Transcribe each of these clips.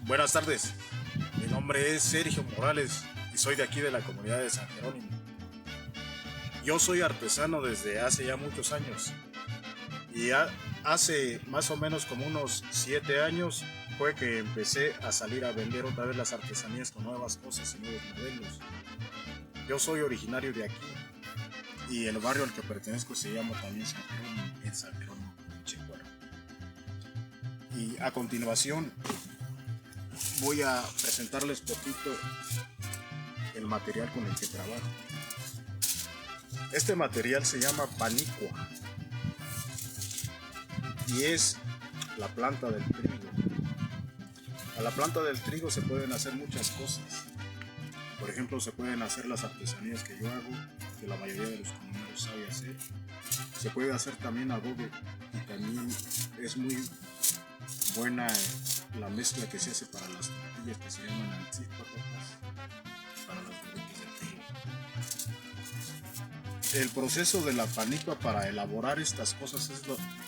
Buenas tardes, mi nombre es Sergio Morales y soy de aquí de la comunidad de San Jerónimo. Yo soy artesano desde hace ya muchos años y hace más o menos como unos 7 años fue que empecé a salir a vender otra vez las artesanías con nuevas cosas y nuevos modelos. Yo soy originario de aquí y el barrio al que pertenezco se llama también San Jerónimo, en San Jerónimo, Chihuahua. Y a continuación voy a presentarles poquito el material con el que trabajo. Este material se llama panicua y es la planta del trigo. A la planta del trigo se pueden hacer muchas cosas. Por ejemplo, se pueden hacer las artesanías que yo hago, que la mayoría de los comuneros sabe hacer. Se puede hacer también adobe y también es muy buena la mezcla que se hace para las tortillas que se llaman antípatas, para las burritos de trigo. El proceso de la panicua para elaborar estas cosas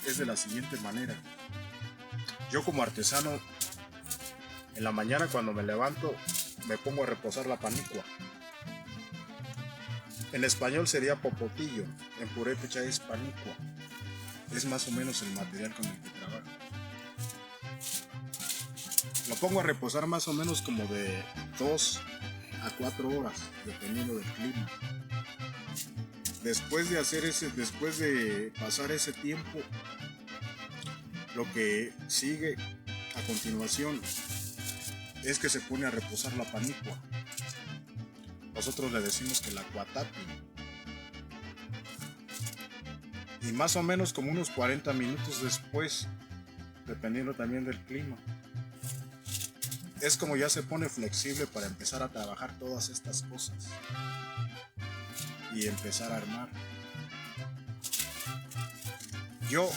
es de la siguiente manera. Yo como artesano, en la mañana cuando me levanto, me pongo a reposar la panicua. En español sería popotillo, en purépecha es panicua. Es más o menos el material con el que trabajo. Lo pongo a reposar más o menos como de 2 a 4 horas, dependiendo del clima. Después de pasar ese tiempo, lo que sigue a continuación es que se pone a reposar la panicua. Nosotros le decimos que la cuatapi. Y más o menos como unos 40 minutos después, dependiendo también del clima, es como ya se pone flexible para empezar a trabajar todas estas cosas y empezar a armar. Yo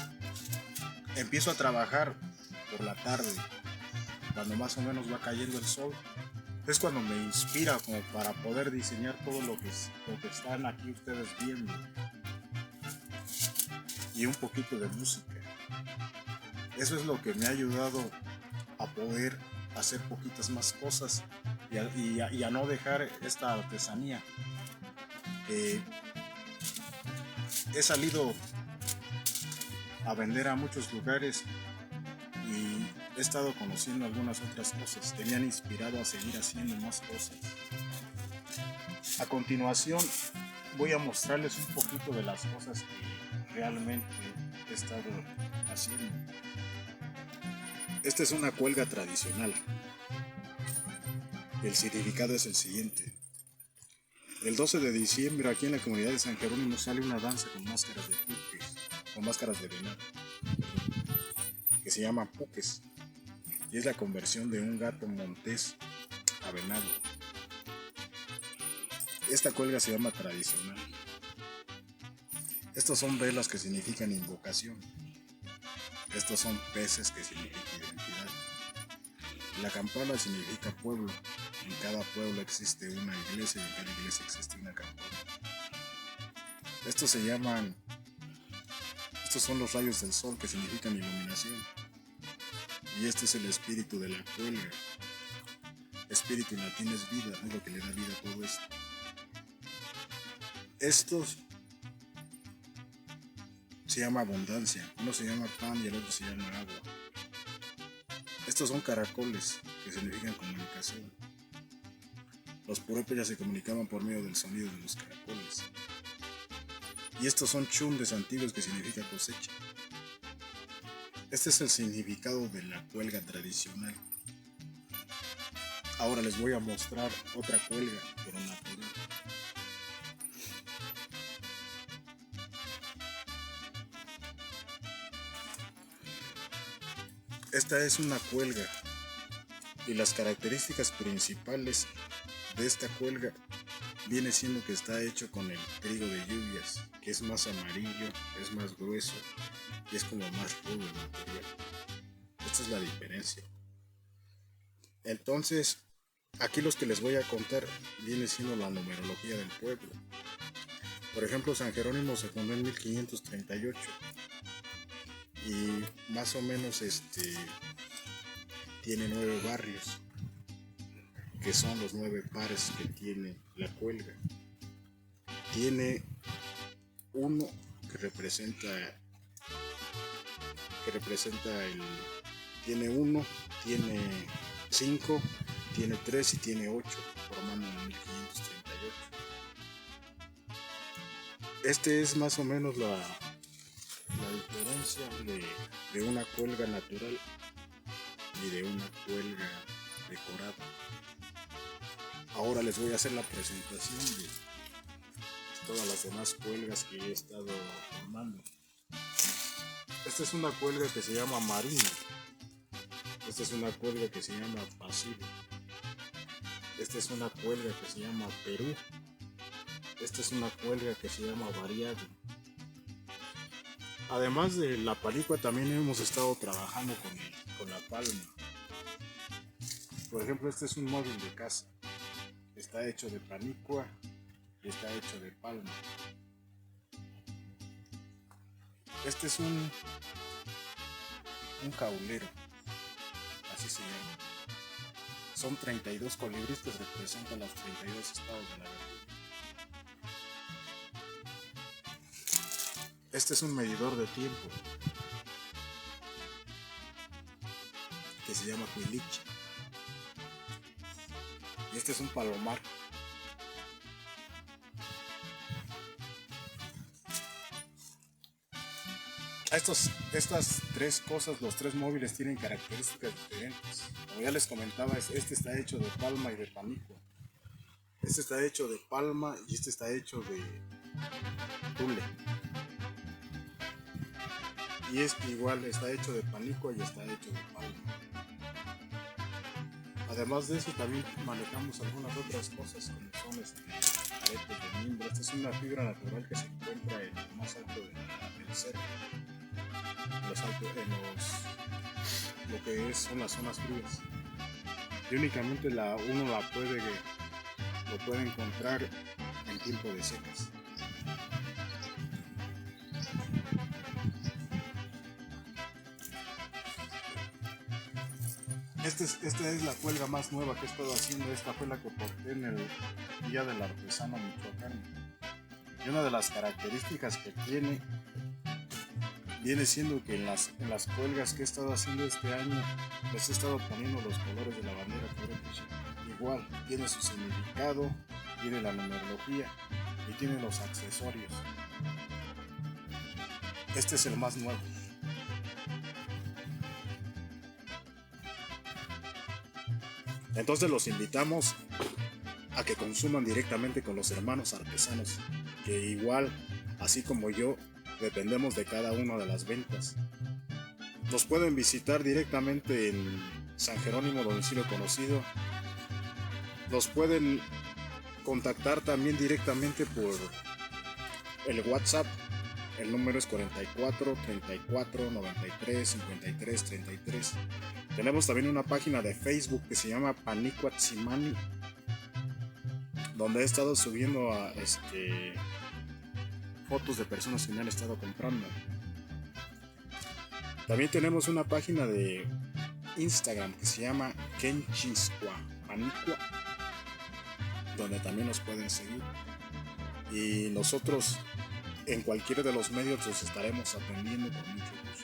empiezo a trabajar por la tarde, cuando más o menos va cayendo el sol. Es cuando me inspira como para poder diseñar todo lo que están aquí ustedes viendo. Y un poquito de música. Eso es lo que me ha ayudado a poder hacer poquitas más cosas y a no dejar esta artesanía. He salido a vender a muchos lugares y he estado conociendo algunas otras cosas que me han inspirado a seguir haciendo más cosas. A continuación voy a mostrarles un poquito de las cosas que realmente he estado haciendo. Esta es una cuelga tradicional. El significado es el siguiente. El 12 de diciembre aquí en la comunidad de San Jerónimo sale una danza con máscaras de puques, con máscaras de venado, que se llama puques, y es la conversión de un gato montés a venado. Esta cuelga se llama tradicional. Estos son velas que significan invocación. Estos son peces que significan identidad. La campana significa pueblo. En cada pueblo existe una iglesia y en cada iglesia existe una campana. Estos son los rayos del sol que significan iluminación. Y este es el espíritu de la cuelga. Espíritu en latín es vida, es lo que le da vida a todo esto. Estos se llama abundancia, uno se llama pan y el otro se llama agua. Estos son caracoles que significan comunicación. Los purépechas se comunicaban por medio del sonido de los caracoles. Y estos son chundes antiguos que significa cosecha. Este es el significado de la cuelga tradicional. Ahora les voy a mostrar otra cuelga, pero natural. Esta es una cuelga y las características principales de esta cuelga viene siendo que está hecho con el trigo de lluvias, que es más amarillo, es más grueso y es como más rudo el material. Esta es la diferencia. Entonces, aquí los que les voy a contar viene siendo la numerología del pueblo. Por ejemplo, San Jerónimo se fundó en 1538 y más o menos tiene 9 barrios, que son los 9 pares que tiene la cuelga. Tiene uno que representa el, tiene 1, tiene 5, tiene 3 y tiene 8, formando el 1538. Este es más o menos la diferencia de una cuelga natural y de una cuelga decorada. Ahora les voy a hacer la presentación de todas las demás cuelgas que he estado formando. Esta es una cuelga que se llama Marina. Esta es una cuelga que se llama Pacífico. Esta es una cuelga que se llama Perú. Esta es una cuelga que se llama Variado. Además de la palicua, también hemos estado trabajando con la palma. Por ejemplo, este es un móvil de casa. Está hecho de palicua y está hecho de palma. Este es un caulero, así se llama. Son 32 colibríes que representan los 32 estados de la República. Este es un medidor de tiempo que se llama Huiliche. Y este es un palomar. Estas tres cosas, los tres móviles tienen características diferentes. Como ya les comentaba, este está hecho de palma y de panicua. Este está hecho de palma y este está hecho de tule. Y este igual está hecho de panicua y está hecho de palma. Además de eso también manejamos algunas otras cosas como son aretes de mimbre. Esta es una fibra natural que se encuentra en lo más alto del cerro. Lo que son las zonas frías. Y únicamente uno lo puede encontrar en tiempo de secas. Esta es la cuelga más nueva que he estado haciendo. Esta fue la que porté en el Día del Artesano Michoacán. Y una de las características que viene siendo que en las cuelgas que he estado haciendo este año les he estado poniendo los colores de la bandera purépecha. Igual, tiene su significado, tiene la numerología y tiene los accesorios. Este es el más nuevo. Entonces los invitamos a que consuman directamente con los hermanos artesanos, que igual, así como yo, dependemos de cada una de las ventas. Nos pueden visitar directamente en San Jerónimo, domicilio conocido. Nos pueden contactar también directamente por el WhatsApp. El número es 44 34 93 53 33. Tenemos también una página de Facebook que se llama Panicua Tsimani, donde he estado subiendo fotos de personas que me han estado comprando. También tenemos una página de Instagram que se llama Kenchisqua Panicua, donde también nos pueden seguir. Y nosotros en cualquiera de los medios los estaremos atendiendo con mucho gusto.